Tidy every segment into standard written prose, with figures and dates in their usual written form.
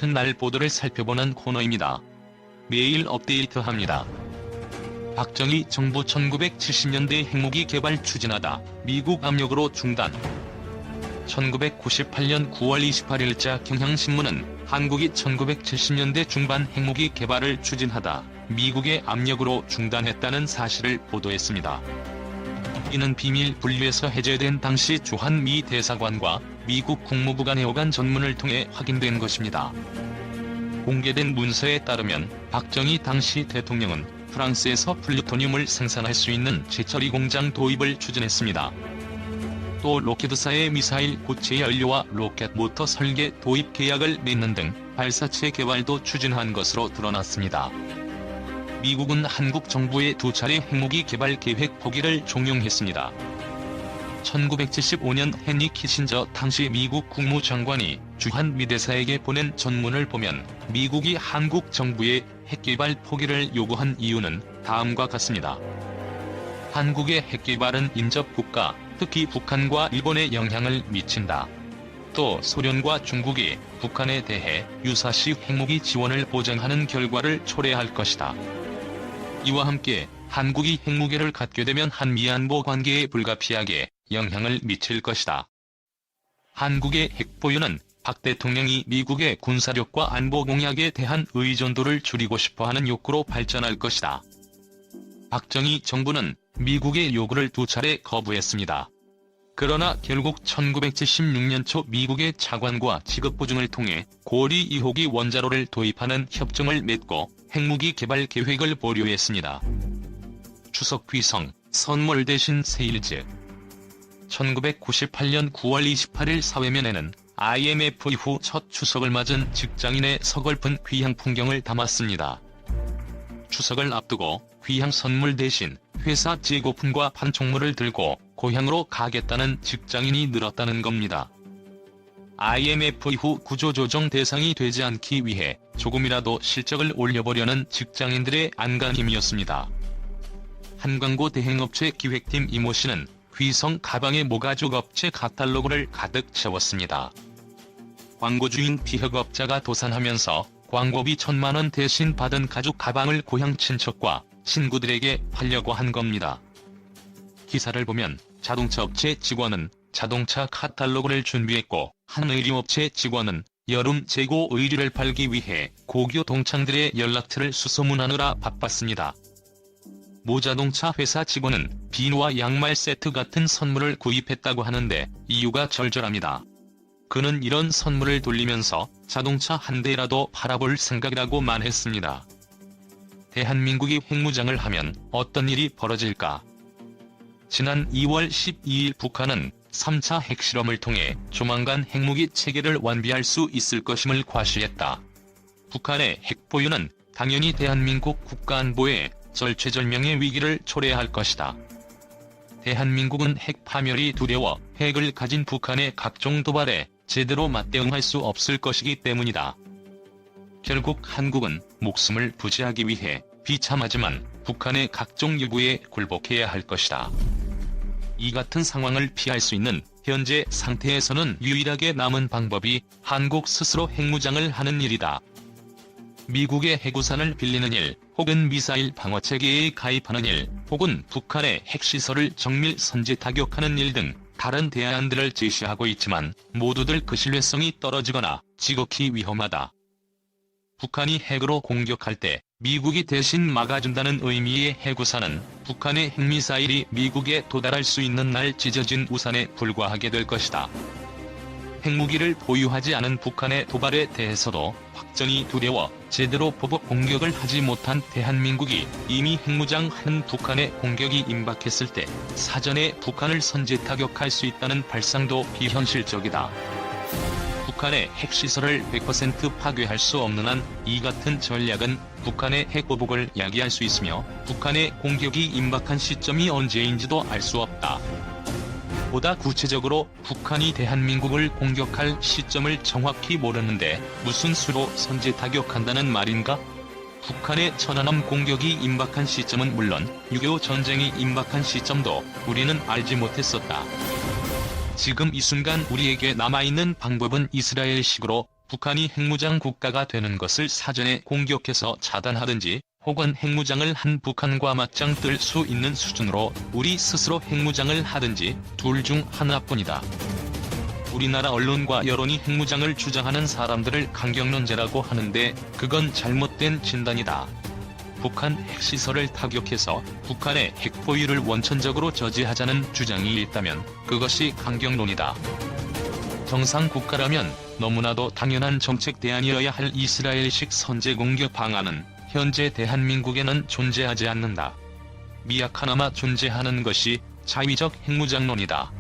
같은 날 보도를 살펴보는 코너입니다. 매일 업데이트합니다. 박정희 정부 1970년대 핵무기 개발 추진하다 미국 압력으로 중단. 1998년 9월 28일자 경향신문은 한국이 1970년대 중반 핵무기 개발을 추진하다 미국의 압력으로 중단했다는 사실을 보도했습니다. 이는 비밀 분류에서 해제된 당시 주한 미 대사관과 미국 국무부 간의 오간 전문을 통해 확인된 것입니다. 공개된 문서에 따르면 박정희 당시 대통령은 프랑스에서 플루토늄을 생산할 수 있는 제처리 공장 도입을 추진했습니다. 또 로켓사의 미사일 고체 연료와 로켓 모터 설계 도입 계약을 맺는 등 발사체 개발도 추진한 것으로 드러났습니다. 미국은 한국 정부의 두 차례 핵무기 개발 계획 포기를 종용했습니다. 1975년 헨리 키신저 당시 미국 국무장관이 주한 미 대사에게 보낸 전문을 보면 미국이 한국 정부의 핵개발 포기를 요구한 이유는 다음과 같습니다. 한국의 핵개발은 인접국가, 특히 북한과 일본에 영향을 미친다. 또 소련과 중국이 북한에 대해 유사시 핵무기 지원을 보장하는 결과를 초래할 것이다. 이와 함께 한국이 핵무기를 갖게 되면 한미안보 관계에 불가피하게 영향을 미칠 것이다. 한국의 핵보유는 박 대통령이 미국의 군사력과 안보 공약에 대한 의존도를 줄이고 싶어하는 욕구로 발전할 것이다. 박정희 정부는 미국의 요구를 두 차례 거부했습니다. 그러나 결국 1976년 초 미국의 차관과 지급 보증을 통해 고리 2호기 원자로를 도입하는 협정을 맺고 핵무기 개발 계획을 보류했습니다. 추석 귀성, 선물 대신 세일즈. 1998년 9월 28일 사회면에는 IMF 이후 첫 추석을 맞은 직장인의 서글픈 귀향 풍경을 담았습니다. 추석을 앞두고 귀향 선물 대신 회사 재고품과 판촉물을 들고 고향으로 가겠다는 직장인이 늘었다는 겁니다. IMF 이후 구조조정 대상이 되지 않기 위해 조금이라도 실적을 올려보려는 직장인들의 안간힘이었습니다. 한광고 대행업체 기획팀 이모 씨는 귀성 가방에 모가죽 업체 카탈로그를 가득 채웠습니다. 광고주인 피혁업자가 도산하면서 광고비 1,000만 원 대신 받은 가죽 가방을 고향 친척과 친구들에게 팔려고 한 겁니다. 기사를 보면 자동차 업체 직원은 자동차 카탈로그를 준비했고 한 의류업체 직원은 여름 재고 의류를 팔기 위해 고교 동창들의 연락처를 수소문하느라 바빴습니다. 모 자동차 회사 직원은 비누와 양말 세트 같은 선물을 구입했다고 하는데 이유가 절절합니다. 그는 이런 선물을 돌리면서 자동차 한 대라도 팔아볼 생각이라고만 했습니다. 대한민국이 핵무장을 하면 어떤 일이 벌어질까? 지난 2월 12일 북한은 3차 핵실험을 통해 조만간 핵무기 체계를 완비할 수 있을 것임을 과시했다. 북한의 핵보유는 당연히 대한민국 국가안보에 절체절명의 위기를 초래할 것이다. 대한민국은 핵 파멸이 두려워 핵을 가진 북한의 각종 도발에 제대로 맞대응할 수 없을 것이기 때문이다. 결국 한국은 목숨을 부지하기 위해 비참하지만 북한의 각종 요구에 굴복해야 할 것이다. 이 같은 상황을 피할 수 있는 현재 상태에서는 유일하게 남은 방법이 한국 스스로 핵무장을 하는 일이다. 미국의 핵우산을 빌리는 일, 혹은 미사일 방어체계에 가입하는 일, 혹은 북한의 핵시설을 정밀 선제 타격하는 일 등 다른 대안들을 제시하고 있지만 모두들 그 신뢰성이 떨어지거나 지극히 위험하다. 북한이 핵으로 공격할 때 미국이 대신 막아준다는 의미의 핵우산은 북한의 핵미사일이 미국에 도달할 수 있는 날 찢어진 우산에 불과하게 될 것이다. 핵무기를 보유하지 않은 북한의 도발에 대해서도 확전이 두려워 제대로 보복 공격을 하지 못한 대한민국이 이미 핵무장하는 북한의 공격이 임박했을 때 사전에 북한을 선제 타격할 수 있다는 발상도 비현실적이다. 북한의 핵시설을 100% 파괴할 수 없는 한 이 같은 전략은 북한의 핵보복을 야기할 수 있으며 북한의 공격이 임박한 시점이 언제인지도 알 수 없다. 보다 구체적으로 북한이 대한민국을 공격할 시점을 정확히 모르는데 무슨 수로 선제 타격한다는 말인가? 북한의 천안함 공격이 임박한 시점은 물론 6.25 전쟁이 임박한 시점도 우리는 알지 못했었다. 지금 이 순간 우리에게 남아있는 방법은 이스라엘식으로 북한이 핵무장 국가가 되는 것을 사전에 공격해서 차단하든지 혹은 핵무장을 한 북한과 맞짱 뜰 수 있는 수준으로 우리 스스로 핵무장을 하든지 둘 중 하나뿐이다. 우리나라 언론과 여론이 핵무장을 주장하는 사람들을 강경론자라고 하는데 그건 잘못된 진단이다. 북한 핵시설을 타격해서 북한의 핵보유를 원천적으로 저지하자는 주장이 있다면 그것이 강경론이다. 정상 국가라면 너무나도 당연한 정책 대안이어야 할 이스라엘식 선제 공격 방안은 현재 대한민국에는 존재하지 않는다. 미약하나마 존재하는 것이 자위적 핵무장론이다.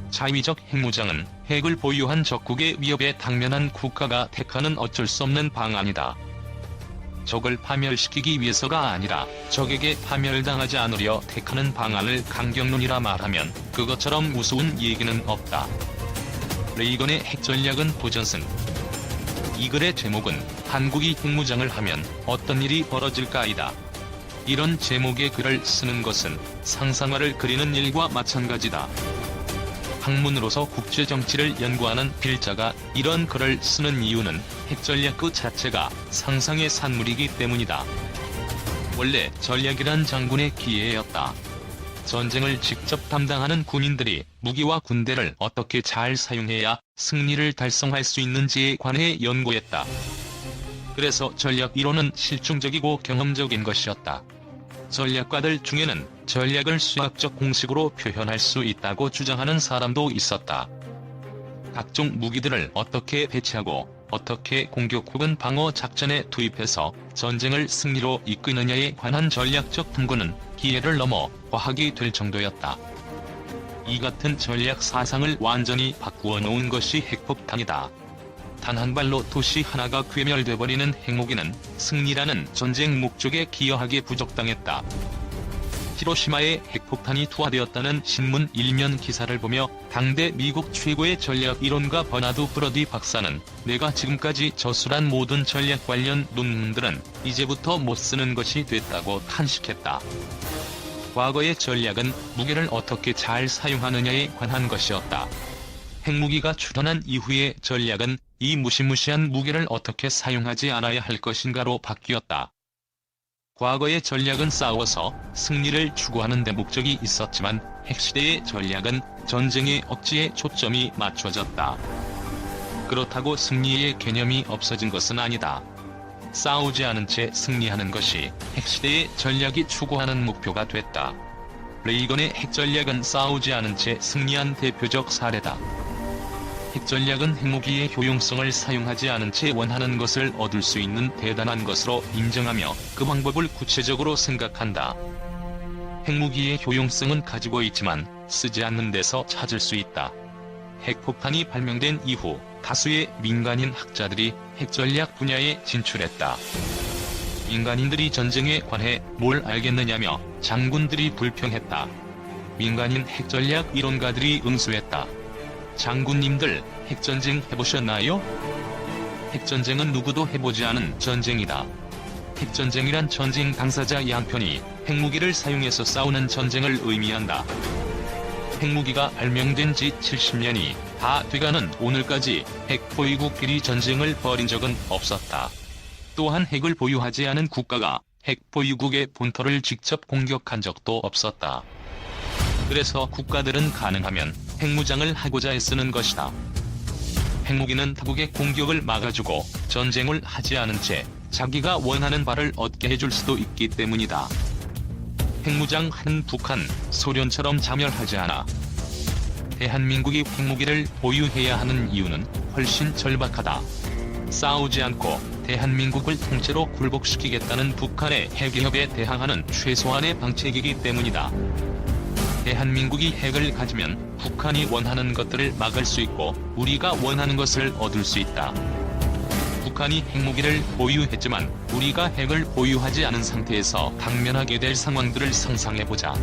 자위적 핵무장은 핵을 보유한 적국의 위협에 당면한 국가가 택하는 어쩔 수 없는 방안이다. 적을 파멸시키기 위해서가 아니라 적에게 파멸당하지 않으려 택하는 방안을 강경론이라 말하면 그것처럼 우스운 얘기는 없다. 레이건의 핵전략은 도전승. 이 글의 제목은 한국이 핵무장을 하면 어떤 일이 벌어질까이다. 이런 제목의 글을 쓰는 것은 상상화를 그리는 일과 마찬가지다. 학문으로서 국제정치를 연구하는 필자가 이런 글을 쓰는 이유는 핵전략 그 자체가 상상의 산물이기 때문이다. 원래 전략이란 장군의 기회였다. 전쟁을 직접 담당하는 군인들이 무기와 군대를 어떻게 잘 사용해야 승리를 달성할 수 있는지에 관해 연구했다. 그래서 전략 이론은 실증적이고 경험적인 것이었다. 전략가들 중에는 전략을 수학적 공식으로 표현할 수 있다고 주장하는 사람도 있었다. 각종 무기들을 어떻게 배치하고 어떻게 공격 혹은 방어 작전에 투입해서 전쟁을 승리로 이끄느냐에 관한 전략적 탐구는 기회를 넘어 과학이 될 정도였다. 이 같은 전략 사상을 완전히 바꾸어 놓은 것이 핵폭탄이다. 단 한 발로 도시 하나가 괴멸돼버리는 핵무기는 승리라는 전쟁 목적에 기여하기에 부적당했다. 히로시마에 핵폭탄이 투하되었다는 신문 일면 기사를 보며 당대 미국 최고의 전략 이론가 버나드 브러디 박사는 내가 지금까지 저술한 모든 전략 관련 논문들은 이제부터 못 쓰는 것이 됐다고 탄식했다. 과거의 전략은 무기를 어떻게 잘 사용하느냐에 관한 것이었다. 핵무기가 출현한 이후의 전략은 이 무시무시한 무기를 어떻게 사용하지 않아야 할 것인가로 바뀌었다. 과거의 전략은 싸워서 승리를 추구하는 데 목적이 있었지만 핵시대의 전략은 전쟁의 억지에 초점이 맞춰졌다. 그렇다고 승리의 개념이 없어진 것은 아니다. 싸우지 않은 채 승리하는 것이 핵시대의 전략이 추구하는 목표가 됐다. 레이건의 핵전략은 싸우지 않은 채 승리한 대표적 사례다. 핵전략은 핵무기의 효용성을 사용하지 않은 채 원하는 것을 얻을 수 있는 대단한 것으로 인정하며 그 방법을 구체적으로 생각한다. 핵무기의 효용성은 가지고 있지만 쓰지 않는 데서 찾을 수 있다. 핵폭탄이 발명된 이후 다수의 민간인 학자들이 핵전략 분야에 진출했다. 민간인들이 전쟁에 관해 뭘 알겠느냐며 장군들이 불평했다. 민간인 핵전략 이론가들이 응수했다. 장군님들, 핵전쟁 해보셨나요? 핵전쟁은 누구도 해보지 않은 전쟁이다. 핵전쟁이란 전쟁 당사자 양편이 핵무기를 사용해서 싸우는 전쟁을 의미한다. 핵무기가 발명된 지 70년이 다 돼가는 오늘까지 핵 보유국끼리 전쟁을 벌인 적은 없었다. 또한 핵을 보유하지 않은 국가가 핵 보유국의 본토를 직접 공격한 적도 없었다. 그래서 국가들은 가능하면 핵무장을 하고자 애쓰는 것이다. 핵무기는 타국의 공격을 막아주고 전쟁을 하지 않은 채 자기가 원하는 바를 얻게 해줄 수도 있기 때문이다. 핵무장하는 북한, 소련처럼 자멸하지 않아. 대한민국이 핵무기를 보유해야 하는 이유는 훨씬 절박하다. 싸우지 않고 대한민국을 통째로 굴복시키겠다는 북한의 핵위협에 대항하는 최소한의 방책이기 때문이다. 대한민국이 핵을 가지면 북한이 원하는 것들을 막을 수 있고 우리가 원하는 것을 얻을 수 있다. 북한이 핵무기를 보유했지만 우리가 핵을 보유하지 않은 상태에서 당면하게 될 상황들을 상상해보자.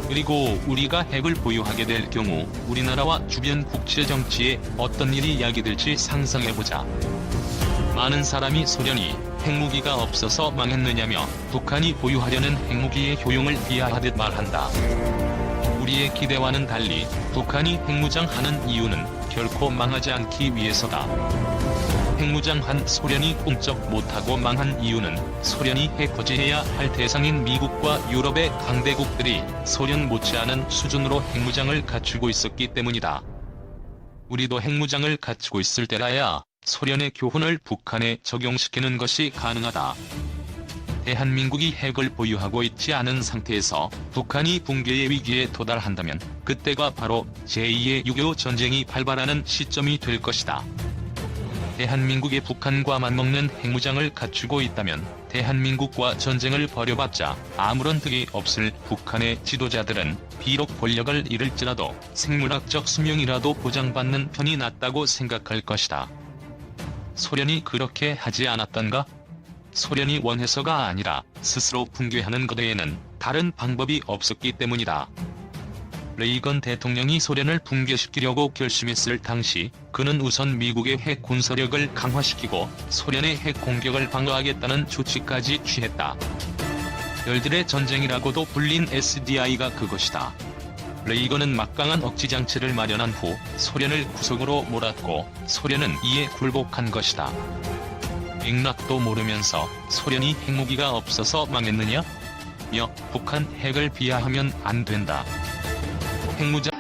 그리고 우리가 핵을 보유하게 될 경우 우리나라와 주변 국제정치에 어떤 일이 야기될지 상상해보자. 많은 사람이 소련이 핵무기가 없어서 망했느냐며 북한이 보유하려는 핵무기의 효용을 비하하듯 말한다. 우리의 기대와는 달리 북한이 핵무장하는 이유는 결코 망하지 않기 위해서다. 핵무장한 소련이 꼼짝 못하고 망한 이유는 소련이 해코지해야 할 대상인 미국과 유럽의 강대국들이 소련 못지않은 수준으로 핵무장을 갖추고 있었기 때문이다. 우리도 핵무장을 갖추고 있을 때라야 소련의 교훈을 북한에 적용시키는 것이 가능하다. 대한민국이 핵을 보유하고 있지 않은 상태에서 북한이 붕괴의 위기에 도달한다면 그때가 바로 제2의 6.25 전쟁이 발발하는 시점이 될 것이다. 대한민국이 북한과 맞먹는 핵무장을 갖추고 있다면 대한민국과 전쟁을 벌여봤자 아무런 득이 없을 북한의 지도자들은 비록 권력을 잃을지라도 생물학적 수명이라도 보장받는 편이 낫다고 생각할 것이다. 소련이 그렇게 하지 않았던가? 소련이 원해서가 아니라 스스로 붕괴하는 것 외에는 다른 방법이 없었기 때문이다. 레이건 대통령이 소련을 붕괴시키려고 결심했을 당시 그는 우선 미국의 핵 군사력을 강화시키고 소련의 핵 공격을 방어하겠다는 조치까지 취했다. 열들의 전쟁이라고도 불린 SDI가 그것이다. 레이건은 막강한 억지장치를 마련한 후 소련을 구석으로 몰았고 소련은 이에 굴복한 것이다. 맥락도 모르면서 소련이 핵무기가 없어서 망했느냐? 북한 핵을 비하하면 안 된다. 핵무장